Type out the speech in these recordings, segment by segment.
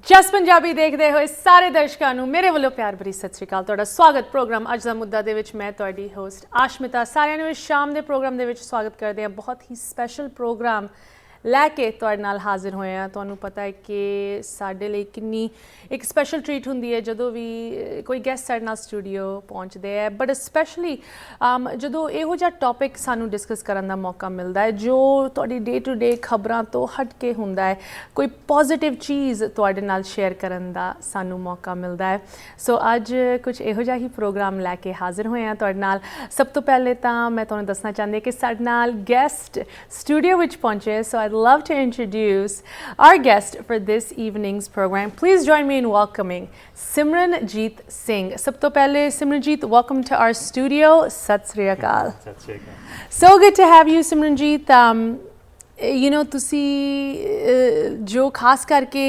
जस पंजाबी देखते हुए सारे दर्शकों को मेरे वालों प्यार भरी सत श्री अकाल। तुहाडा स्वागत प्रोग्राम अज दा मुद्दा दे विच मैं तुहाडी होस्ट आशमिता सारिਆਂ ਨੂੰ शाम के प्रोग्राम दे विच स्वागत करते हैं। बहुत ही स्पैशल प्रोग्राम लैके तुहाडे नाल हाजिर होए हैं। तुहानूं पता है कि साडे लई किन्नी एक स्पैशल ट्रीट हुंदी है जदों भी कोई गैस्ट साडे नाल स्टूडियो पहुंचते हैं, बट स्पैशली जदों इहो जिहा टॉपिक सानूं डिस्कस करन दा मौका मिलदा है जो तुहाडी डे टू डे खबरां तो हट के हुंदा है, कोई पॉजिटिव चीज़ तुहाडे नाल शेयर करन दा सानूं मौका मिलदा है। सो अज कुछ इहो जिहा ही प्रोग्राम लैके हाजिर होए हैं तुहाडे नाल। सब तो पहले तां मैं तुहानूं दसना चाहंदी कि साडे नाल गेस्ट स्टूडियो विच पहुंचे। सो I'd love to introduce our guest for this evening's program. Please join me in welcoming Simran Jeet Singh. Sab to pehle Simran Jeet, welcome to our studio. Sat Sri Akal. Sat Sri Akal. So good to have you, Simran Jeet. You know, तुसी जो खास करके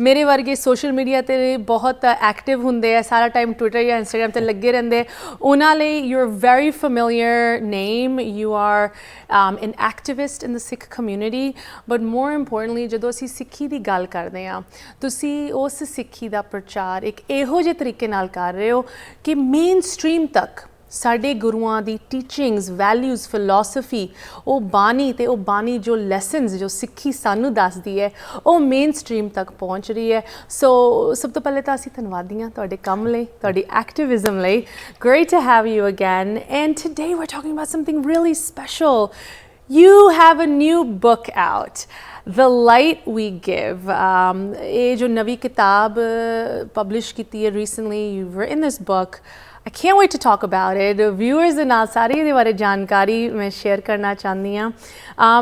मेरे वर्गे social media ते बहुत active होंदे है, सारा टाइम ट्विटर या इंस्टाग्राम ते लगे रहंदे, उन्हां लई you're a very familiar name. You are an activist in the Sikh community, but more importantly ਜਦੋਂ ਅਸੀਂ ਸਿੱਖੀ ਦੀ ਗੱਲ ਕਰਦੇ ਹਾਂ, ਤੁਸੀਂ ਉਸ ਸਿੱਖੀ ਦਾ ਪ੍ਰਚਾਰ ਇੱਕ ਇਹੋ ਜਿਹੇ ਤਰੀਕੇ ਨਾਲ ਕਰ ਰਹੇ ਹੋ ਕਿ ਮੇਨ ਸਟ੍ਰੀਮ ਤੱਕ ਸਾਡੇ ਗੁਰੂਆਂ ਦੀ ਟੀਚਿੰਗਸ, ਵੈਲਿਊਜ਼, ਫਿਲਾਸਫੀ, ਉਹ ਬਾਣੀ ਜੋ ਲੈਸਨਸ ਜੋ ਸਿੱਖੀ ਸਾਨੂੰ ਦੱਸਦੀ ਹੈ ਉਹ ਮੇਨ ਸਟ੍ਰੀਮ ਤੱਕ ਪਹੁੰਚ ਰਹੀ ਹੈ। ਸੋ ਸਭ ਤੋਂ ਪਹਿਲੇ ਤਾਂ ਅਸੀਂ ਧੰਨਵਾਦੀ ਹਾਂ ਤੁਹਾਡੇ ਕੰਮ ਲਈ, ਤੁਹਾਡੀ ਐਕਟਿਵਿਜ਼ਮ ਲਈ। Great to have you again, and today we're talking about something really special. You have a new book out, The Light We Give. ਇਹ ਜੋ ਨਵੀਂ ਕਿਤਾਬ ਪਬਲਿਸ਼ ਕੀਤੀ ਹੈ recently, you've written this book. I can't wait to talk about it. Viewers ਦੇ ਨਾਲ ਸਾਰੀ ਇਹਦੇ ਬਾਰੇ ਜਾਣਕਾਰੀ ਮੈਂ ਸ਼ੇਅਰ ਕਰਨਾ ਚਾਹੁੰਦੀ ਹਾਂ।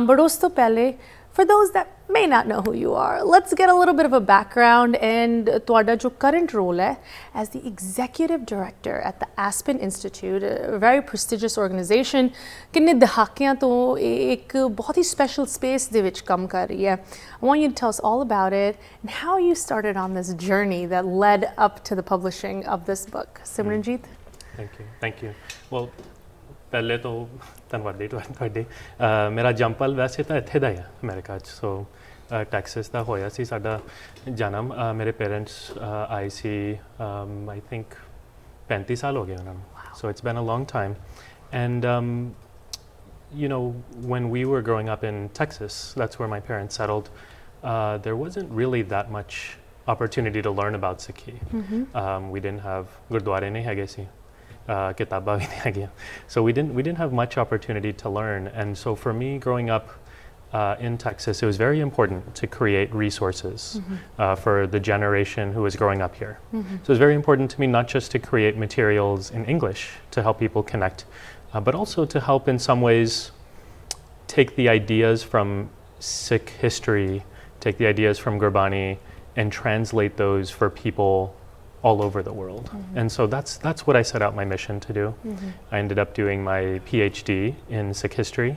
But ਉਸ ਤੋਂ ਪਹਿਲੇ, for those that may not know who you are, let's get a little bit of a background and ਤੁਹਾਡਾ ਜੋ current role ਹੈ as the executive director at the Aspen Institute, a very prestigious organization, ਕਿੰਨੇ ਦਹਾਕਿਆਂ ਤੋਂ ਇੱਕ ਬਹੁਤ ਹੀ special space ਦੇ ਵਿੱਚ ਕੰਮ ਕਰ ਰਹੀ ਹੈ। I want you to tell us all about it and how you started on this journey that led up to the publishing of this book. Simran Jeet? Thank you. Well, ਪਹਿਲੇ ਤੋਂ ਧੰਨਵਾਦੀ ਤੁਹਾਡੇ। ਮੇਰਾ ਜੰਪਲ ਵੈਸੇ ਤਾਂ ਇੱਥੇ ਦਾ ਹੀ ਆ ਅਮਰੀਕਾ 'ਚ, ਸੋ ਟੈਕਸਸ ਦਾ ਹੋਇਆ ਸੀ ਸਾਡਾ ਜਨਮ। ਮੇਰੇ ਪੇਰੈਂਟਸ ਆਏ ਸੀ ਆਈ ਥਿੰਕ 35 ਸਾਲ ਹੋ ਗਏ ਉਹਨਾਂ ਨੂੰ, so it's been a long time. And you know, when we were growing up in Texas, that's where my parents settled, there wasn't really that much opportunity to learn about Sikhi. We didn't have gurdware nahi hege si, kitabah bhi nahi hagiyan, so we didn't have much opportunity to learn. And so for me growing up in Texas, it was very important to create resources for the generation who was growing up here. So it was very important to me not just to create materials in English to help people connect, but also to help in some ways take the ideas from Sikh history, take the ideas from Gurbani and translate those for people all over the world. And so that's what I set out my mission to do. I ended up doing my PhD in Sikh history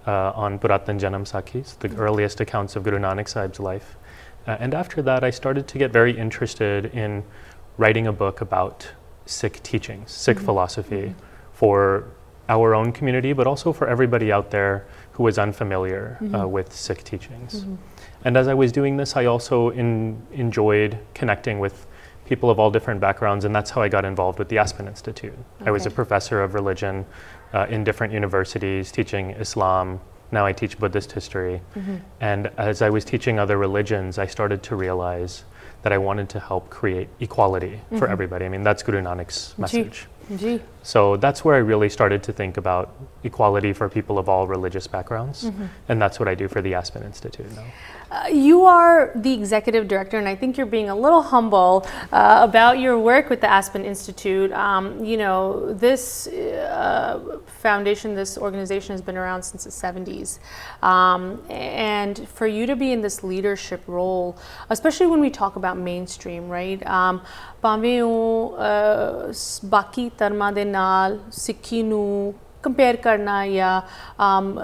on Puratan Janam Sakhis, the earliest accounts of Guru Nanak Sahib's life. And after that, I started to get very interested in writing a book about Sikh teachings, Sikh philosophy, for our own community, but also for everybody out there who was unfamiliar with Sikh teachings. And as I was doing this, I also enjoyed connecting with people of all different backgrounds, and that's how I got involved with the Aspen Institute. I was a professor of religion in different universities, teaching Islam. Now I teach Buddhist history. And as I was teaching other religions, I started to realize that I wanted to help create equality for everybody. I mean, that's Guru Nanak's message. So that's where I really started to think about equality for people of all religious backgrounds. And that's what I do for the Aspen Institute now. You are the executive director, and I think you're being a little humble about your work with the Aspen Institute. You know, this foundation, this organization has been around since the 70s. And for you to be in this leadership role, especially when we talk about mainstream, right? ਭਾਵੇਂ ਉਹ ਬਾਕੀ ਧਰਮਾਂ ਦੇ ਨਾਲ ਸਿੱਖੀ ਨੂੰ compare karna ya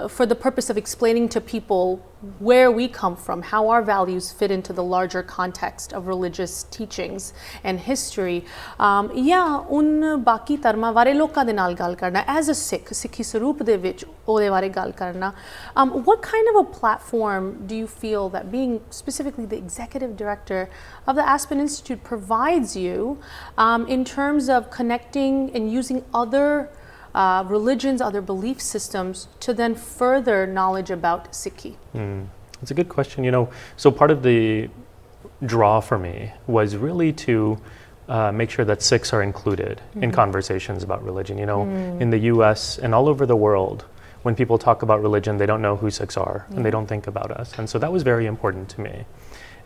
for the purpose of explaining to people where we come from, how our values fit into the larger context of religious teachings and history, ya un baki dharma bare loka de naal gal karna as a Sikh, Sikhi saroop de vich ode bare gal karna. What kind of a platform do you feel that being specifically the executive director of the Aspen Institute provides you in terms of connecting and using other religions, other belief systems to then further knowledge about Sikhi? It's a good question. So part of the draw for me was really to make sure that Sikhs are included in conversations about religion. In the US and all over the world, when people talk about religion, they don't know who Sikhs are and they don't think about us. And so that was very important to me.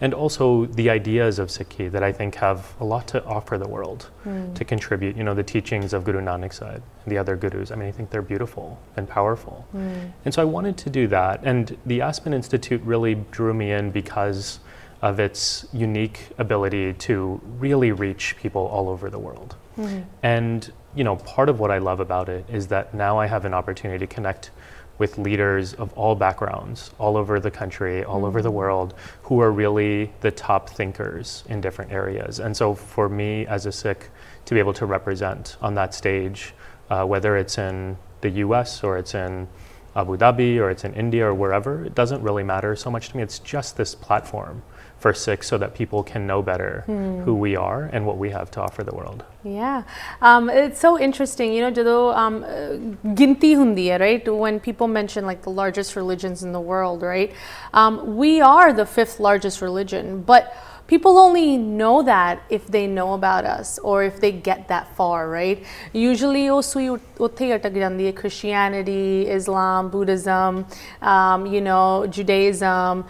And also the ideas of Sikhi that I think have a lot to offer the world to contribute. The teachings of Guru Nanak Sahib and the other gurus. I mean, I think they're beautiful and powerful. And so I wanted to do that. And the Aspen Institute really drew me in because of its unique ability to really reach people all over the world. And, part of what I love about it is that now I have an opportunity to connect with leaders of all backgrounds, all over the country, all over the world, who are really the top thinkers in different areas. And so for me as a Sikh to be able to represent on that stage, whether it's in the US or it's in Abu Dhabi or it's in India or wherever, it doesn't really matter so much to me. It's just this platform for Sikhs so that people can know better who we are and what we have to offer the world. Yeah, it's so interesting. Jado ginti hundi hai, right? When people mention like the largest religions in the world, right? We are the 5th largest religion, but people only know that if they know about us or if they get that far, right? Usually usse utthe atak jandi hai, Christianity, Islam, Buddhism, Judaism.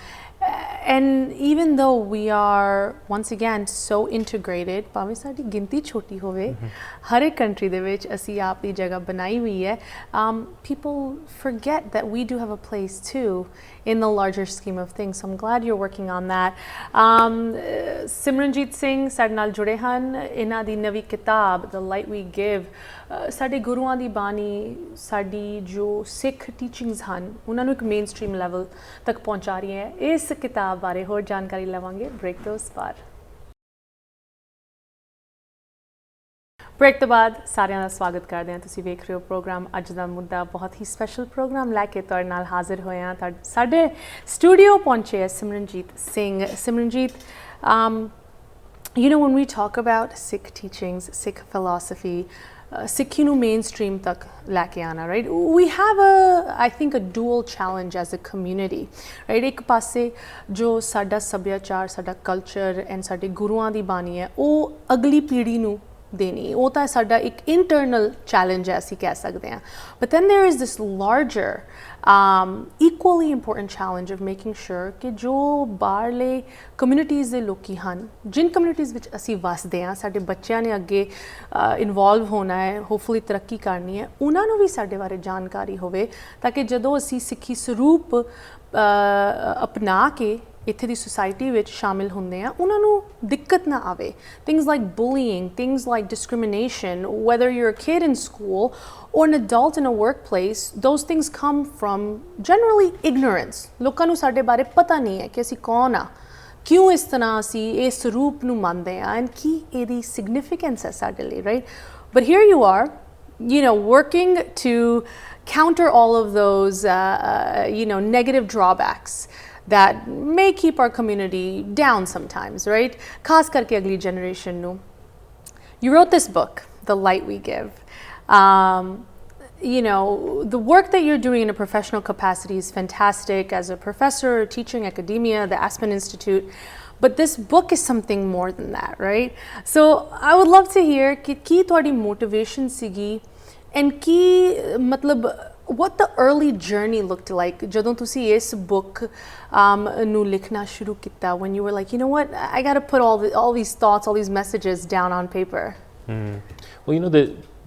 And even though we are once again so integrated, ਭਾਵੇਂ ਸਾਡੀ ਗਿਣਤੀ ਛੋਟੀ ਹੋਵੇ, ਹਰ ਇੱਕ country ਦੇ ਵਿੱਚ ਅਸੀਂ ਆਪ ਦੀ ਜਗ੍ਹਾ ਬਣਾਈ ਹੋਈ ਹੈ, people forget that we do have a place too in the larger scheme of things. So I'm glad you're working on that. Simran Jeet Singh ਸਾਡੇ ਨਾਲ ਜੁੜੇ ਹਨ. ਇਹਨਾਂ ਦੀ ਨਵੀਂ ਕਿਤਾਬ The Light We Give ਸਾਡੇ ਗੁਰੂਆਂ ਦੀ ਬਾਣੀ, ਸਾਡੀ ਜੋ ਸਿੱਖ ਟੀਚਿੰਗਸ ਹਨ, ਉਹਨਾਂ ਨੂੰ ਇੱਕ ਮੇਨ ਸਟ੍ਰੀਮ ਲੈਵਲ ਤੱਕ ਪਹੁੰਚਾ ਰਹੀ ਹੈ. ਇਸ ਕਿਤਾਬ ਬਾਰੇ ਹੋਰ ਜਾਣਕਾਰੀ ਲਵਾਂਗੇ ਬ੍ਰੇਕ ਤੋਂ ਬਾਅਦ. ਬ੍ਰੇਕ ਤੋਂ ਬਾਅਦ ਸਾਰਿਆਂ ਦਾ ਸਵਾਗਤ ਕਰਦੇ ਹਾਂ. ਤੁਸੀਂ ਵੇਖ ਰਹੇ ਹੋ ਪ੍ਰੋਗਰਾਮ ਅੱਜ ਦਾ ਮੁੱਦਾ. ਬਹੁਤ ਹੀ ਸਪੈਸ਼ਲ ਪ੍ਰੋਗਰਾਮ ਲੈ ਕੇ ਤੁਹਾਡੇ ਨਾਲ ਹਾਜ਼ਰ ਹੋਏ ਹਾਂ. ਸਾਡੇ ਸਟੂਡੀਓ ਪਹੁੰਚੇ ਹੈ Simranjeet Singh. Simranjeet, when we talk about Sikh teachings, Sikh philosophy, Sikhi nu mainstream tak leke aana, right? We have I think a dual challenge as a community, right? Ek passe jo sada sabhyachar, sada culture and sade guruan di bani hai, oh agli peedhi nu deni. ਉਹ ਤਾਂ ਸਾਡਾ ਇੱਕ internal challenge ਹੈ, ਅਸੀਂ ਕਹਿ ਸਕਦੇ ਹਾਂ. But then there is this larger, equally important challenge of making sure ਕਿ ਜੋ ਬਾਹਰਲੇ communities ਦੇ ਲੋਕੀ ਹਨ, ਜਿਨ communities ਵਿੱਚ ਅਸੀਂ ਵਸਦੇ ਹਾਂ, ਸਾਡੇ ਬੱਚਿਆਂ ਨੇ ਅੱਗੇ ਇਨਵੋਲਵ ਹੋਣਾ ਹੈ, ਹੋਪਫੁਲੀ ਤਰੱਕੀ ਕਰਨੀ ਹੈ, ਉਹਨਾਂ ਨੂੰ ਵੀ ਸਾਡੇ ਬਾਰੇ ਜਾਣਕਾਰੀ ਹੋਵੇ, ਤਾਂ ਕਿ ਜਦੋਂ ਅਸੀਂ ਸਿੱਖੀ ਸਰੂਪ ਅਪਣਾ ਕੇ ਇੱਥੇ ਦੀ society ਵਿੱਚ ਸ਼ਾਮਿਲ ਹੁੰਦੇ ਆ, ਉਹਨਾਂ ਨੂੰ ਦਿੱਕਤ ਨਾ ਆਵੇ. Things like bullying, things like discrimination, whether you're a kid in school or an adult in a workplace, those things come from generally ignorance. ਲੋਕਾਂ ਨੂੰ ਸਾਡੇ ਬਾਰੇ ਪਤਾ ਨਹੀਂ ਹੈ ਕਿ ਅਸੀਂ ਕੌਣ ਆ, ਕਿਉਂ ਇਸ ਤਰ੍ਹਾਂ ਅਸੀਂ ਇਸ ਰੂਪ ਨੂੰ ਮੰਨਦੇ ਆ, and ਕੀ ਇਹਦੀ significance ਹੈ ਸਾਡੇ ਲਈ, right? But here you are, working to counter all of those, negative drawbacks that may keep our community down sometimes, right? Khas karke agli generation nu. You wrote this book, The Light We Give. The work that you're doing in a professional capacity is fantastic as a professor, teaching academia, the Aspen Institute. But this book is something more than that, right? So I would love to hear ki ਤੁਹਾਡੀ motivation sigi and ki matlab what the early journey looked like ਜਦੋਂ ਤੁਸੀਂ ਇਸ book ਨੂੰ ਲਿਖਣਾ ਸ਼ੁਰੂ ਕੀਤਾ, when you were like, you know what, I got to put all these thoughts, all these messages down on paper. Well,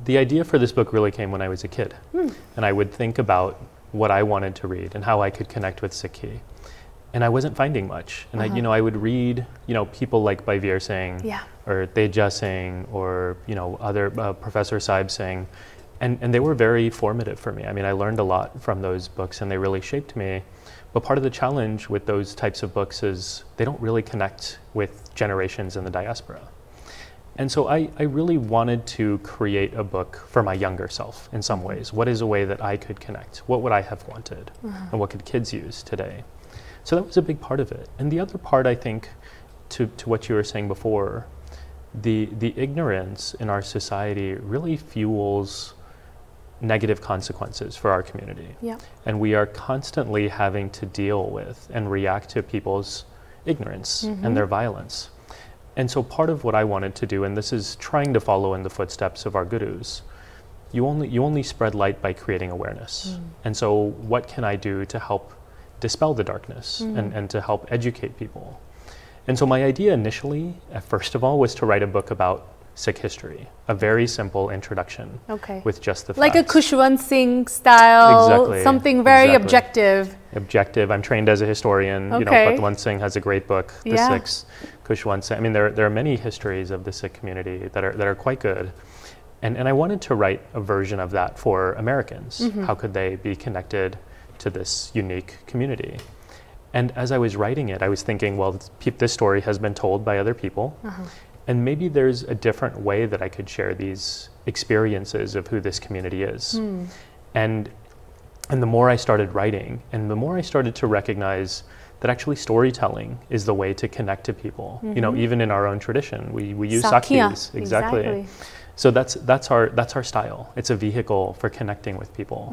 the idea for this book really came when I was a kid. And I would think about what I wanted to read and how I could connect with Sikhi. And I wasn't finding much. And I would read, people like Bhaivir Singh or Teja Singh or, other Professor Saib Singh. And they were very formative for me. I mean, I learned a lot from those books and they really shaped me. But part of the challenge with those types of books is they don't really connect with generations in the diaspora. And so I really wanted to create a book for my younger self in some ways. What is a way that I could connect? What would I have wanted? And what could kids use today? So that was a big part of it. And the other part, I think, to what you were saying before, the ignorance in our society really fuels negative consequences for our community. Yeah. And we are constantly having to deal with and react to people's ignorance and their violence. And so part of what I wanted to do, and this is trying to follow in the footsteps of our gurus, you only spread light by creating awareness. And so what can I do to help dispel the darkness and to help educate people? And so my idea initially, first of all, was to write a book about Sikh history, a very simple introduction with just the facts. Like a Kushwant Singh style, Exactly, something very exactly. objective. Objective. I'm trained as a historian. You know, Patwant Singh has a great book, The Sikhs. Kushwant Singh. I mean, there are many histories of the Sikh community that are quite good, and I wanted to write a version of that for Americans. How could they be connected to this unique community? And as I was writing it, I was thinking, well, this story has been told by other people. And maybe there's a different way that I could share these experiences of who this community is. And the more I started writing, and the more I started to recognize that actually storytelling is the way to connect to people. You know, even in our own tradition, we use sakhis. Exactly. So that's our style. It's a vehicle for connecting with people.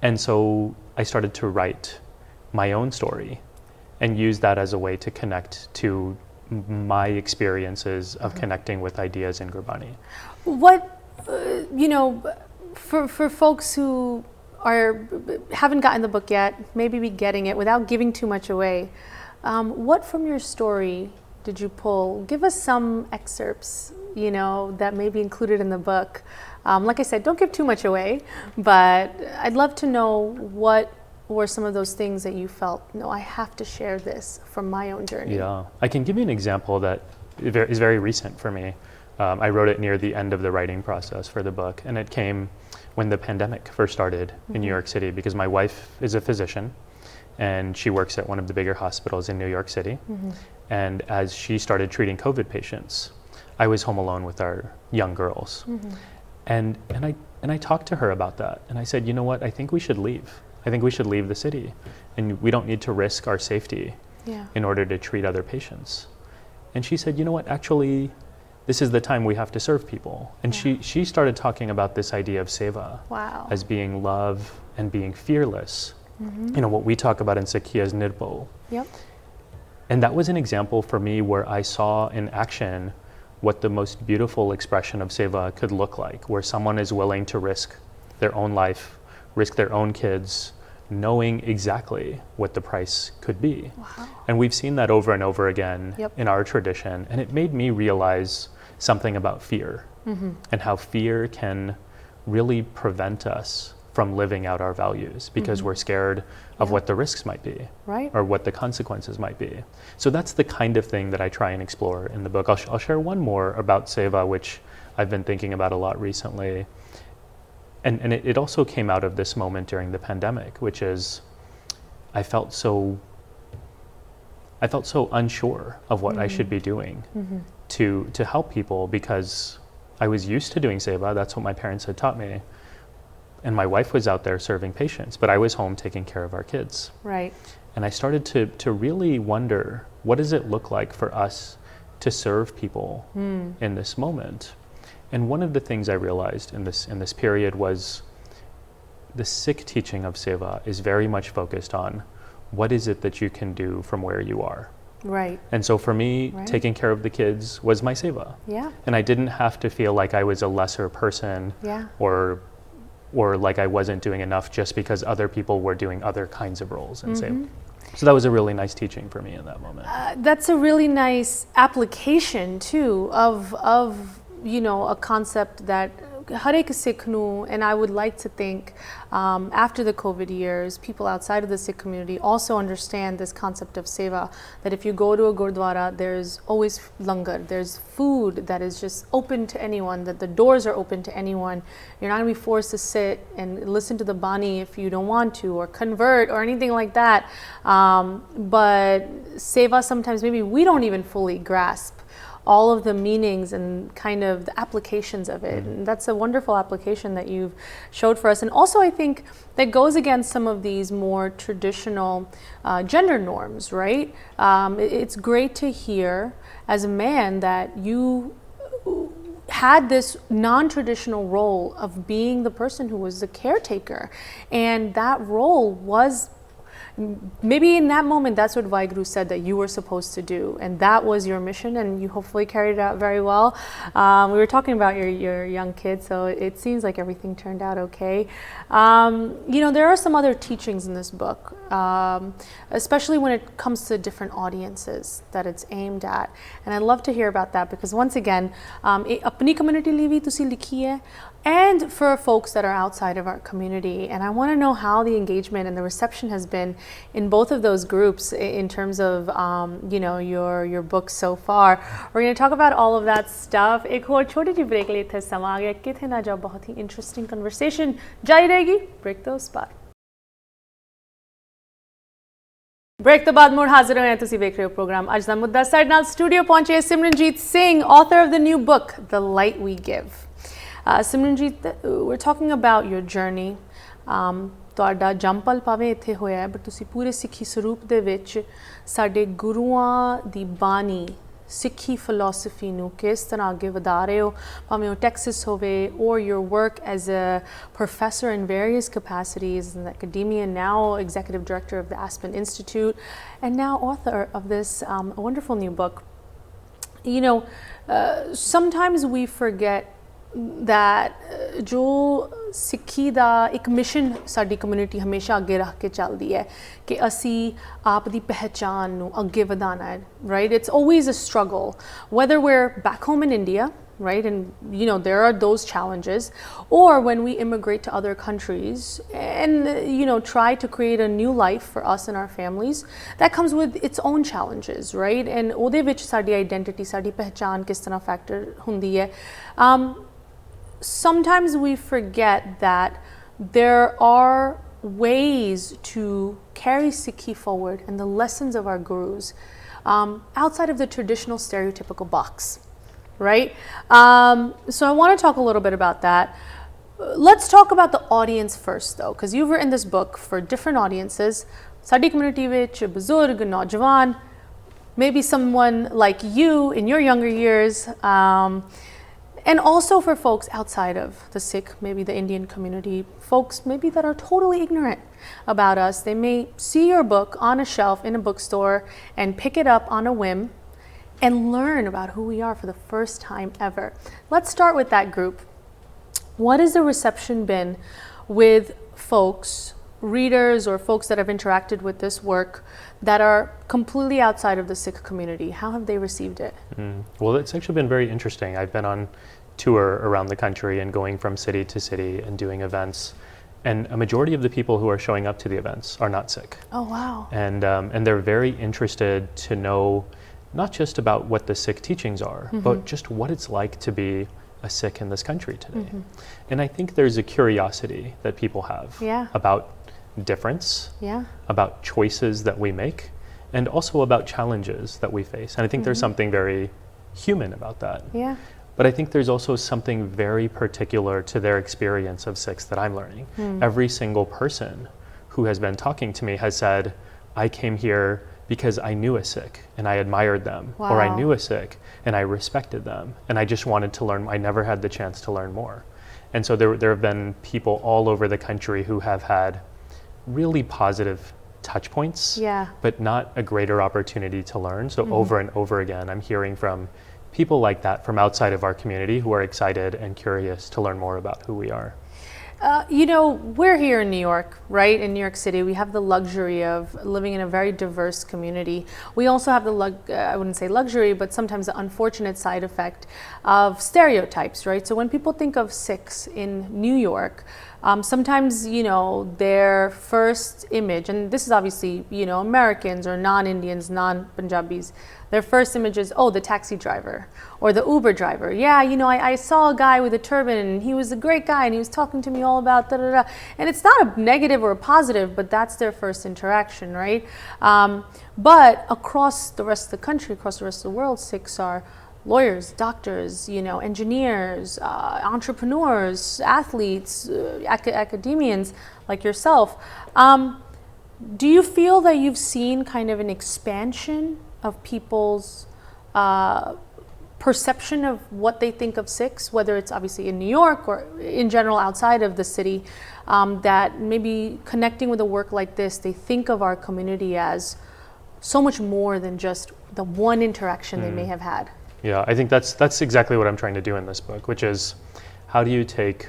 And so I started to write my own story and use that as a way to connect to my experiences of connecting with ideas in Gurbani. What, you know, for folks who haven't gotten the book yet, maybe be getting it without giving too much away, what from your story did you pull? Give us some excerpts, you know, that may be included in the book. Like I said, don't give too much away, but I'd love to know what were some of those things that you felt, no, I have to share this from my own journey? Yeah, I can give you an example that is very recent for me. I wrote it near the end of the writing process for the book, and it came when the pandemic first started in New York City, because my wife is a physician and she works at one of the bigger hospitals in New York City. And as she started treating COVID patients, I was home alone with our young girls. And I talked to her about that, and I said, you know what, I think we should leave. I think we should leave the city, and we don't need to risk our safety in order to treat other patients. And she said, you know what, actually, this is the time we have to serve people. And she started talking about this idea of seva as being love and being fearless. You know, what we talk about in Sikhi as nirbo. And that was an example for me where I saw in action what the most beautiful expression of seva could look like, where someone is willing to risk their own life, risk their own kids, knowing exactly what the price could be. And we've seen that over and over again in our tradition, and it made me realize something about fear and how fear can really prevent us from living out our values because we're scared of what the risks might be or what the consequences might be. So that's the kind of thing that I try and explore in the book. I'll share one more about seva, which I've been thinking about a lot recently. And it also came out of this moment during the pandemic, which is I felt so unsure of what I should be doing to help people, because I was used to doing seva. That's what my parents had taught me. And my wife was out there serving patients, but I was home taking care of our kids. And I started to really wonder, what does it look like for us to serve people in this moment? And one of the things I realized in this period was the Sikh teaching of seva is very much focused on what is it that you can do from where you are. And so for me, taking care of the kids was my seva. And I didn't have to feel like I was a lesser person or like I wasn't doing enough just because other people were doing other kinds of roles in seva. So that was a really nice teaching for me in that moment. That's a really nice application too of you know, a concept that har ek Sikh nu, and I would like to think after the COVID years, people outside of the Sikh community also understand this concept of seva, that if you go to a gurdwara, there's always langar, there's food that is just open to anyone, that the doors are open to anyone. You're not going to be forced to sit and listen to the bani if you don't want to, or convert or anything like that. But seva, sometimes maybe we don't even fully grasp all of the meanings and kind of the applications of it. And that's a wonderful application that you've showed for us. And also I think that goes against some of these more traditional gender norms, right? It's great to hear as a man that you had this non-traditional role of being the person who was the caretaker. And that role was, maybe in that moment, that's what Vaheguru said that you were supposed to do, and that was your mission, and you hopefully carried it out very well. We were talking about your young kid, so it seems like everything turned out okay. You know, there are some other teachings in this book, especially when it comes to different audiences that it's aimed at, and I'd love to hear about that, because once again, apni community li bhi tusi likhi hai, and for folks that are outside of our community. And I want to know how the engagement and the reception has been in both of those groups in terms of you know, your book so far. We're going to talk about all of that stuff. एक और छोटी सी break लेते हैं, समा आ गया किथे ना जाओ, बहुत ही interesting conversation जारी रहेगी, break तो उस पार। ब्रेक तो बाद मुड़ हाजिर होए, तुसी देख रहे हो प्रोग्राम अज दा मुद्दा। साडे नाल स्टूडियो पहुंचे Simranjeet Singh, author of the new book The Light We Give. Simranjeet, we're talking about your journey. ਤੁਹਾਡਾ ਜੰਪਲ ਭਾਵੇਂ ਇੱਥੇ ਹੋਇਆ ਹੈ, ਬਟ ਤੁਸੀਂ ਪੂਰੇ ਸਿੱਖੀ ਸਰੂਪ ਦੇ ਵਿੱਚ ਸਾਡੇ ਗੁਰੂਆਂ ਦੀ ਬਾਣੀ, ਸਿੱਖੀ ਫਿਲਾਸਫੀ ਨੂੰ ਕਿਸ ਤਰ੍ਹਾਂ ਅੱਗੇ ਵਧਾ ਰਹੇ ਹੋ, ਭਾਵੇਂ ਉਹ ਟੈਕਸਸ ਹੋਵੇ, or your work as a professor in various capacities in academia, now executive director of the Aspen Institute, and now author of this wonderful new book. You know, sometimes we forget that जो सिक्खी दा एक mission साडी community हमेशा अगे रख के चलदी है कि असी आप दी पहचान नू अगे वधाना है, right? It's always a struggle, whether we're back home in India, right, and you know there are those challenges, or when we immigrate to other countries and you know try to create a new life for us and our families, that comes with its own challenges, right? And ਉਹਦੇ ਵਿੱਚ ਸਾਡੀ identity, ਸਾਡੀ ਪਹਿਚਾਨ ਕਿਸ ਤਰ੍ਹਾਂ factor ਹੁੰਦੀ ਹੈ. Sometimes we forget that there are ways to carry Sikhi forward and the lessons of our gurus outside of the traditional stereotypical box, right? So I want to talk a little bit about that. Let's talk about the audience first though, because you've written this book for different audiences. Sadi community vich, buzurg, naujawan, maybe someone like you in your younger years, and also for folks outside of the Sikh, maybe the Indian community, folks maybe that are totally ignorant about us. They may see your book on a shelf in a bookstore and pick it up on a whim and learn about who we are for the first time ever. Let's start with that group. What has the reception been with folks, readers or folks that have interacted with this work that are completely outside of the Sikh community? How have they received it? Well, it's actually been very interesting. I've been on tour around the country and going from city to city and doing events, and a majority of the people who are showing up to the events are not Sikh. Oh wow. And they're very interested to know not just about what the Sikh teachings are, but just what it's like to be a Sikh in this country today. And I think there's a curiosity that people have about difference, about choices that we make, and also about challenges that we face. And I think there's something very human about that. But I think there's also something very particular to their experience of Sikhs that I'm learning. Every single person who has been talking to me has said, I came here because I knew a Sikh and I admired them, or I knew a Sikh and I respected them, and I just wanted to learn. I never had the chance to learn more. And so there have been people all over the country who have had really positive touch points, but not a greater opportunity to learn. So over and over again, I'm hearing from people like that from outside of our community who are excited and curious to learn more about who we are. You know, we're here in New York, right? In New York City, we have the luxury of living in a very diverse community. We also have I wouldn't say luxury, but sometimes the unfortunate side effect of stereotypes, right? So when people think of Sikhs in New York, sometimes, you know, their first image, and this is obviously, you know, Americans or non-Indians, non-Punjabis, their first image is, oh, the taxi driver or the Uber driver. Yeah, you know, I saw a guy with a turban and he was a great guy and he was talking to me all about da-da-da. And it's not a negative or a positive, but that's their first interaction, right? But across the rest of the country, across the rest of the world, Sikhs are lawyers, doctors, you know, engineers, entrepreneurs, athletes, academians like yourself. Do you feel that you've seen kind of an expansion of people's perception of what they think of Sikhs, whether it's obviously in New York or in general outside of the city, that maybe connecting with a work like this, they think of our community as so much more than just the one interaction they may have had? Yeah, I think that's exactly what I'm trying to do in this book, which is how do you take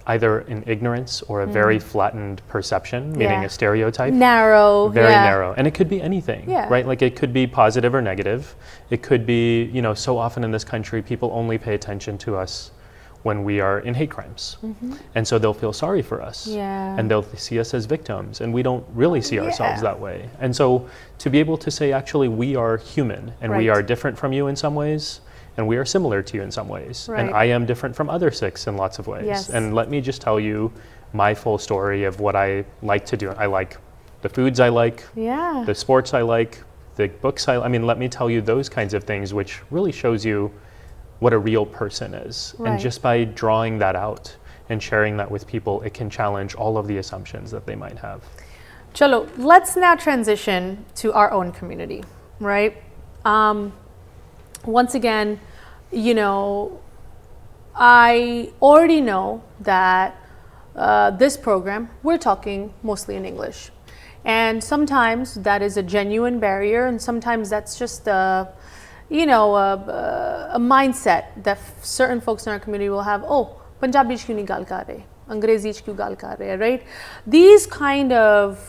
either an ignorance or a very flattened perception, meaning a stereotype. Narrow. Very narrow. And it could be anything, Yeah. right? Like it could be positive or negative. It could be, you know, so often in this country, people only pay attention to us when we are in hate crimes. And so they'll feel sorry for us. Yeah. And they'll see us as victims. And we don't really see ourselves that way. And so to be able to say, actually, we are human and we Right. are different from you in some ways. And we are similar to you in some ways. Right. And I am different from other Sikhs in lots of ways. Yes. And let me just tell you my full story of what I like to do. I like the foods I like, Yeah. the sports I like, the books I mean, let me tell you those kinds of things, which really shows you what a real person is. Right. And just by drawing that out and sharing that with people, it can challenge all of the assumptions that they might have. Chalo, let's now transition to our own community, right? Once again, you know, I already know that this program, we're talking mostly in English. And sometimes that is a genuine barrier, and sometimes that's just a mindset that certain folks in our community will have. Oh, Punjabi ch kyun nahi gal kar rahe? Angrezi ch kyun gal kar rahe, right? These kind of,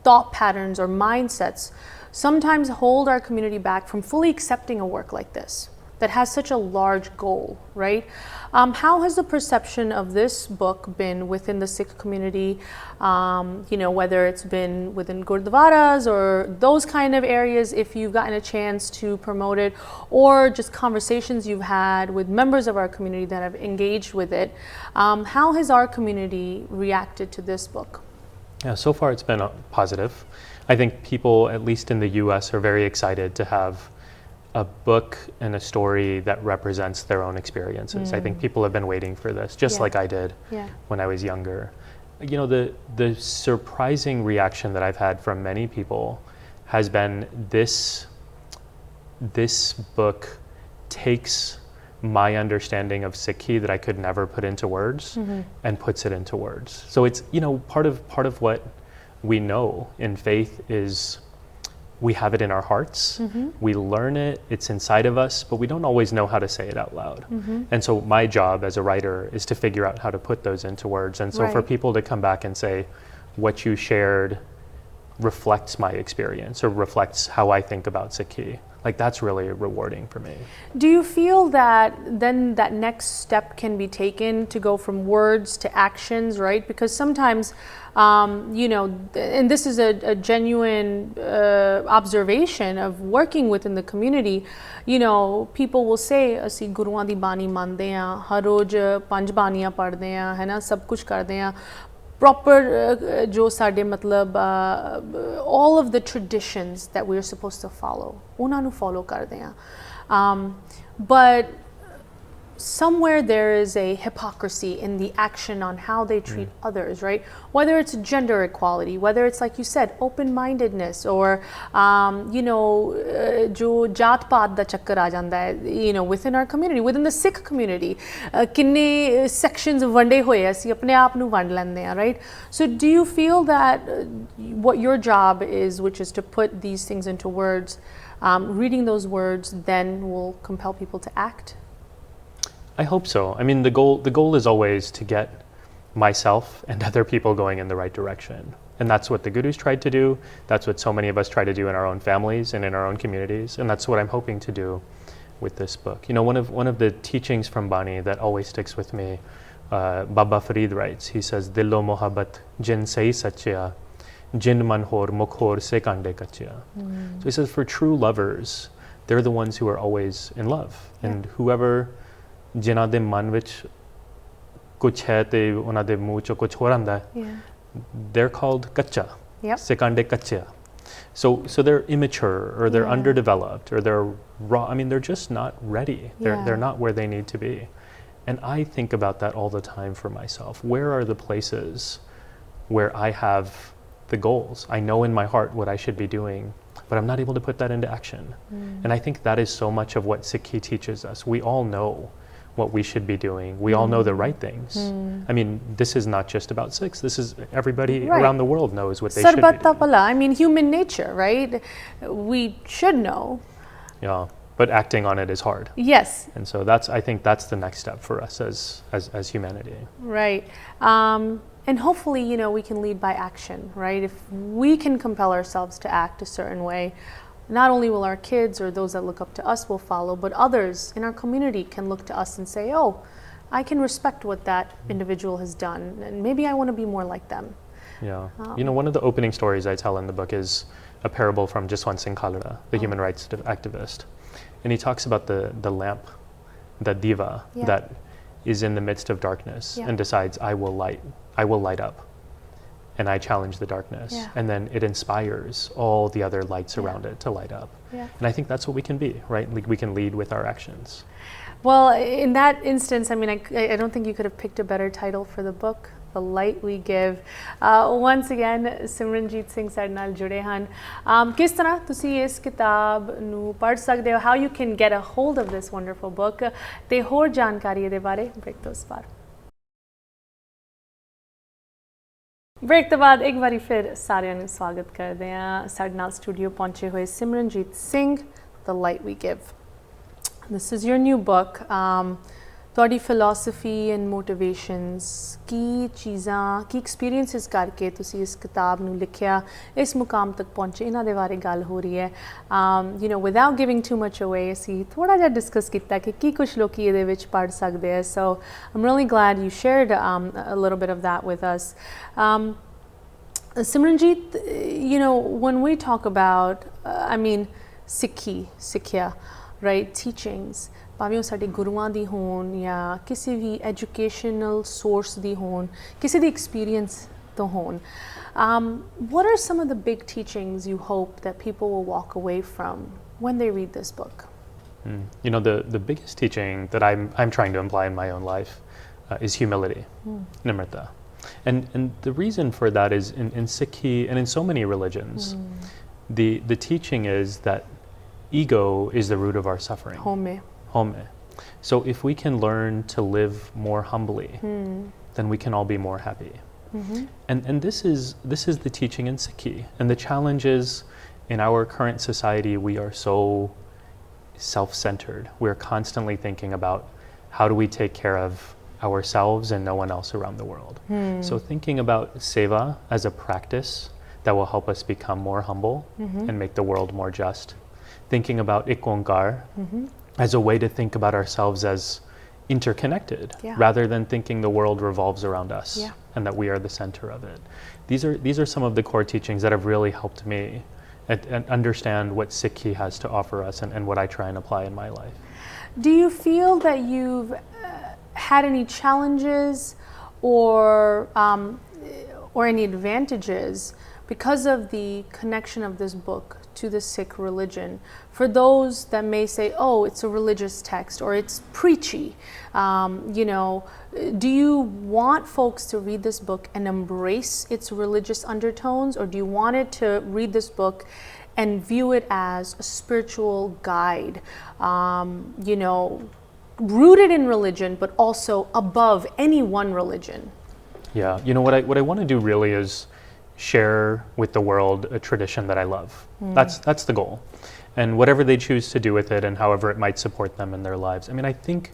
thought patterns or mindsets sometimes hold our community back from fully accepting a work like this that has such a large goal, right? How has the perception of this book been within the Sikh community, whether it's been within gurdwaras or those kind of areas, if you've gotten a chance to promote it, or just conversations you've had with members of our community that have engaged with it? How has our community reacted to this book? Yeah, so far it's been positive. I think people, at least in the US, are very excited to have a book and a story that represents their own experiences. I think people have been waiting for this, just like I did when I was younger. You know, the surprising reaction that I've had from many people has been this book takes my understanding of Sikhi that I could never put into words and puts it into words. So it's, part of what we know in faith is we have it in our hearts, we learn it, it's inside of us, but we don't always know how to say it out loud. And so my job as a writer is to figure out how to put those into words. And so for people to come back and say, what you shared reflects my experience or reflects how I think about Sikhi, like that's really rewarding for me. Do you feel that then that next step can be taken to go from words to actions, right? Because sometimes, and this is a genuine observation of working within the community, people will say, ਅਸੀਂ ਗੁਰੂਆਂ ਦੀ ਬਾਣੀ ਮੰਨਦੇ ਹਾਂ, ਹਰ ਰੋਜ਼ 5 ਬਾਣੀਆਂ ਪੜ੍ਹਦੇ ਹਾਂ, ਹੈ ਨਾ, ਸਭ ਕੁਝ ਕਰਦੇ ਹਾਂ, proper ਜੋ ਸਾਡੇ ਮਤਲਬ all of the traditions that we are supposed to follow, ਉਹਨਾਂ ਨੂੰ follow ਕਰਦੇ ਹਾਂ. But somewhere there is a hypocrisy in the action on how they treat others, right? Whether it's gender equality, whether it's, like you said, open-mindedness, or jo jaat paat da chakkar aa janda hai, within our community, within the Sikh community, kinne sections vande hoye assi apne aap nu vand lende ha, right? So do you feel that what your job is, which is to put these things into words, reading those words then will compel people to act? I hope so. I mean, the goal is always to get myself and other people going in the right direction. And that's what the Gurus tried to do. That's what so many of us try to do in our own families and in our own communities. And that's what I'm hoping to do with this book. You know, one of the teachings from Bani that always sticks with me, Baba Farid writes, he says, Dillo mohabbat jin sahi sachya, jin man hor mukh hor se kande kachya. So he says, for true lovers, they're the ones who are always in love. And whoever ਜਿਨ੍ਹਾਂ ਦੇ ਮਨ ਵਿੱਚ ਕੁਝ ਹੈ ਤੇ ਉਹਨਾਂ ਦੇ ਮੂੰਹ ਚੋਂ ਕੁਝ ਹੋਰ ਆਉਂਦਾ ਹੈ, they're called kacha, sekande kacha. So they're immature or they're underdeveloped or they're raw. I mean, they're just not ready. They're not where they need to be. And I think about that all the time for myself. Where are the places where I have the goals? I know in my heart what I should be doing, but I'm not able to put that into action. And I think that is so much of what Sikhi teaches us. We all know what we should be doing. We all know the right things. I mean, this is not just about Sikhs. This is everybody around the world knows what they should be doing. I mean, human nature, right? We should know. Yeah, but acting on it is hard. Yes. And so I think that's the next step for us as humanity. Right. And hopefully, you know, we can lead by action, right? If we can compel ourselves to act a certain way, not only will our kids or those that look up to us will follow, but others in our community can look to us and say, oh, I can respect what that individual has done, and maybe I want to be more like them. Yeah. You know, one of the opening stories I tell in the book is a parable from Jaswant Singh Khalra, the human rights activist. And he talks about the lamp, the diva, that is in the midst of darkness and decides, I will light up. And I challenge the darkness. And then it inspires all the other lights around it to light up. And I think that's what we can be, right? Like we can lead with our actions. Well, in that instance, I mean, I don't think you could have picked a better title for the book, The Light We Give. Once again, Simran Jeet Singh ਸਾਡੇ ਨਾਲ ਜੁੜੇ ਹਨ. ਕਿਸ ਤਰ੍ਹਾਂ ਤੁਸੀਂ ਇਸ ਕਿਤਾਬ ਨੂੰ ਪੜ੍ਹ ਸਕਦੇ ਹੋ? How you can get a hold of this wonderful book ਤੇ ਹੋਰ ਜਾਣਕਾਰੀ ਇਹਦੇ ਬਾਰੇ ਬ੍ਰੇਕ ਤੋਂ ਇਸ ਬਾਰ. ਬ੍ਰੇਕ ਤੋਂ ਬਾਅਦ ਇੱਕ ਵਾਰੀ ਫਿਰ ਸਾਰਿਆਂ ਨੂੰ ਸਵਾਗਤ ਕਰਦੇ ਹਾਂ. ਸਾਡੇ ਨਾਲ ਸਟੂਡੀਓ ਪਹੁੰਚੇ ਹੋਏ Simranjeet Singh, The Light We Give. This is your new book. ਤੁਹਾਡੀ philosophy and motivations, ਕੀ ਚੀਜ਼ਾਂ, ਕੀ experiences ਕਰਕੇ ਤੁਸੀਂ ਇਸ ਕਿਤਾਬ ਨੂੰ ਲਿਖਿਆ, ਇਸ ਮੁਕਾਮ ਤੱਕ ਪਹੁੰਚੇ, ਇਹਨਾਂ ਦੇ ਬਾਰੇ ਗੱਲ ਹੋ ਰਹੀ ਹੈ. You know, without giving too much away, ਅਸੀਂ ਥੋੜਾ ਜਿਹਾ ਡਿਸਕਸ ਕੀਤਾ ਕਿ ਕੀ ਕੁਝ ਲੋਕੀ ਇਹਦੇ ਵਿੱਚ ਪੜ੍ਹ ਸਕਦੇ ਆ. So I'm really glad you shared a little bit of that with us. Simranjeet, you know, when we talk about, I mean, Sikhya, right, teachings, ਭਾਵੇਂ ਉਹ ਸਾਡੇ ਗੁਰੂਆਂ ਦੀ ਹੋਣ ਜਾਂ ਕਿਸੇ ਵੀ ਐਜੂਕੇਸ਼ਨਲ ਸੋਰਸ ਦੀ ਹੋਣ, ਕਿਸੇ ਦੀ ਐਕਸਪੀਰੀਅੰਸ ਤੋਂ ਹੋਣ, what are some of the big teachings you hope that people will walk away from when they read this book? You know, the biggest teaching that I'm trying to imply in my own life is humility, nimrata. And the reason for that is in Sikhi and in so many religions, the teaching is that ego is the root of our suffering. Home. So if we can learn to live more humbly, then we can all be more happy. And this is the teaching in Sikhi. And the challenge is, in our current society, we are so self-centered. We're constantly thinking about how do we take care of ourselves and no one else around the world. So thinking about seva as a practice that will help us become more humble and make the world more just. Thinking about ik onkar as a way to think about ourselves as interconnected, rather than thinking the world revolves around us and that we are the center of it. These are some of the core teachings that have really helped me and understand what Sikhi has to offer us and what I try and apply in my life. Do you feel that you've had any challenges or any advantages because of the connection of this book to the Sikh religion, for those that may say, oh, it's a religious text or it's preachy? You know, do you want folks to read this book and embrace its religious undertones, or do you want it to read this book and view it as a spiritual guide, you know, rooted in religion but also above any one religion? Yeah, you know, what I want to do really is share with the world a tradition that I love. That's the goal. And whatever they choose to do with it and however it might support them in their lives. I mean, I think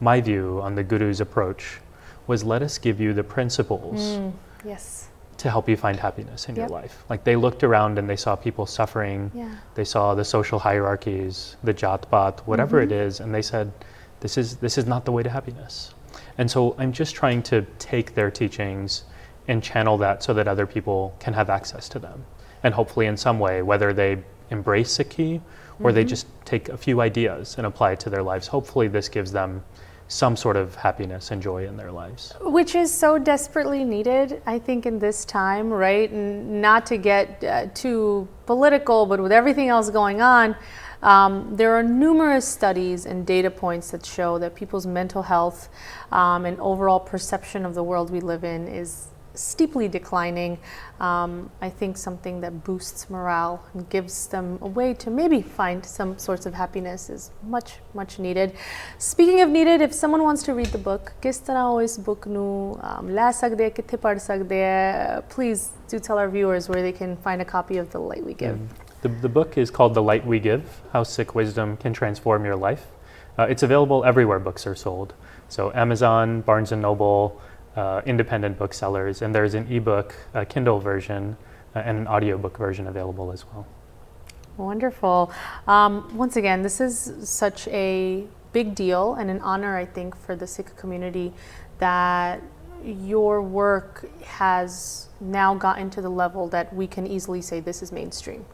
my view on the Guru's approach was, let us give you the principles Yes. to help you find happiness in your Yep. life. Like, they looked around and they saw people suffering. Yeah. They saw the social hierarchies, the jat pat, whatever it is, and they said, this is not the way to happiness. And so I'm just trying to take their teachings and channel that so that other people can have access to them. And hopefully in some way, whether they embrace Sikhi or they just take a few ideas and apply it to their lives, hopefully this gives them some sort of happiness and joy in their lives. Which is so desperately needed, I think, in this time, right? And not to get too political, but with everything else going on, there are numerous studies and data points that show that people's mental health and overall perception of the world we live in is steeply declining. I think something that boosts morale and gives them a way to maybe find some sorts of happiness is much, much needed. Speaking of needed, if someone wants to read the book, किस तरह वो इस book नू ले सकते हैं, कित्थे पढ़ सकते हैं? Please do tell our viewers where they can find a copy of The Light We Give. The book is called The Light We Give, How Sikh Wisdom Can Transform Your Life. It's available everywhere books are sold. So Amazon, Barnes & Noble, independent booksellers, and there's an ebook, a Kindle version, and an audiobook version available as well. Wonderful. Once again, this is such a big deal and an honor, I think, for the Sikh community that your work has now gotten to the level that we can easily say this is mainstream.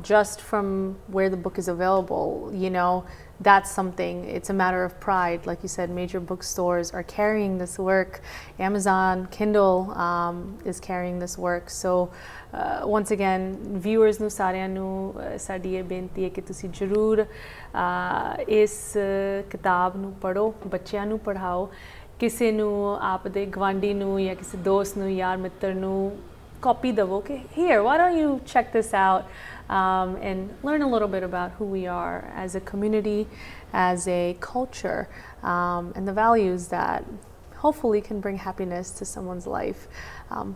Just from where the book is available, you know, that's something, it's a matter of pride. Like you said, major bookstores are carrying this work. Amazon, Kindle is carrying this work. So once again, viewers ਨੂੰ ਸਾਰਿਆਂ ਨੂੰ ਸਾਡੀ ਇਹ ਬੇਨਤੀ ਹੈ ਕਿ ਤੁਸੀਂ ਜ਼ਰੂਰ ਇਸ ਕਿਤਾਬ ਨੂੰ ਪੜ੍ਹੋ, ਬੱਚਿਆਂ ਨੂੰ ਪੜ੍ਹਾਓ, ਕਿਸੇ ਨੂੰ ਆਪ ਦੇ ਗਵਾਂਢੀ ਨੂੰ ਜਾਂ ਕਿਸੇ ਦੋਸਤ ਨੂੰ, ਯਾਰ ਮਿੱਤਰ ਨੂੰ copy ਦਵੋ ਕਿ here, why don't you check this out and learn a little bit about who we are as a community, as a culture, and the values that hopefully can bring happiness to someone's life.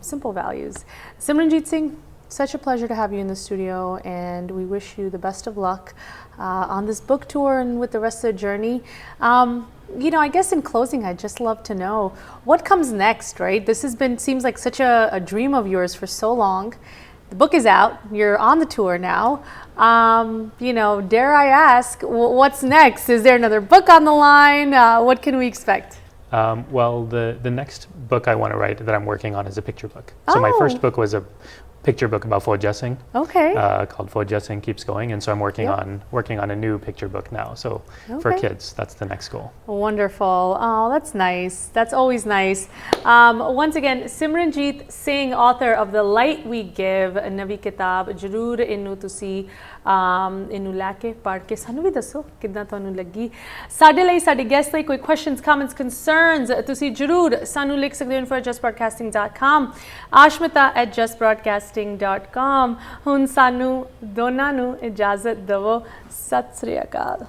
Simple values. Simran Jeet Singh, such a pleasure to have you in the studio, and we wish you the best of luck on this book tour and with the rest of the journey. You know, I guess in closing, I'd just love to know what comes next, right? This has been, seems like such a dream of yours for so long. The book is out, you're on the tour now. You know, dare I ask, what's next? Is there another book on the line? What can we expect? Well, the next book I want to write that I'm working on is a picture book. So my first book was a picture book about Fauja Singh, called Fauja Singh Keeps Going, and so I'm working on a new picture book now. So for kids, that's the next goal. Wonderful. Oh, that's nice. That's always nice. Once again, Simran Jeet Singh, author of The Light We Give, Navi Kitab, Jarur Inu Tusi Inu Lake Padke Sanu vi dasso kidna tonu laggi. Sade lai sade guest lai koi questions, comments, concerns tusi jarur sanu likh sakde ho for justbroadcasting.com, Aashmeeta at justbroadcasting.com. Hun sanu dona nu ijazat davo. Sat Sri Akal.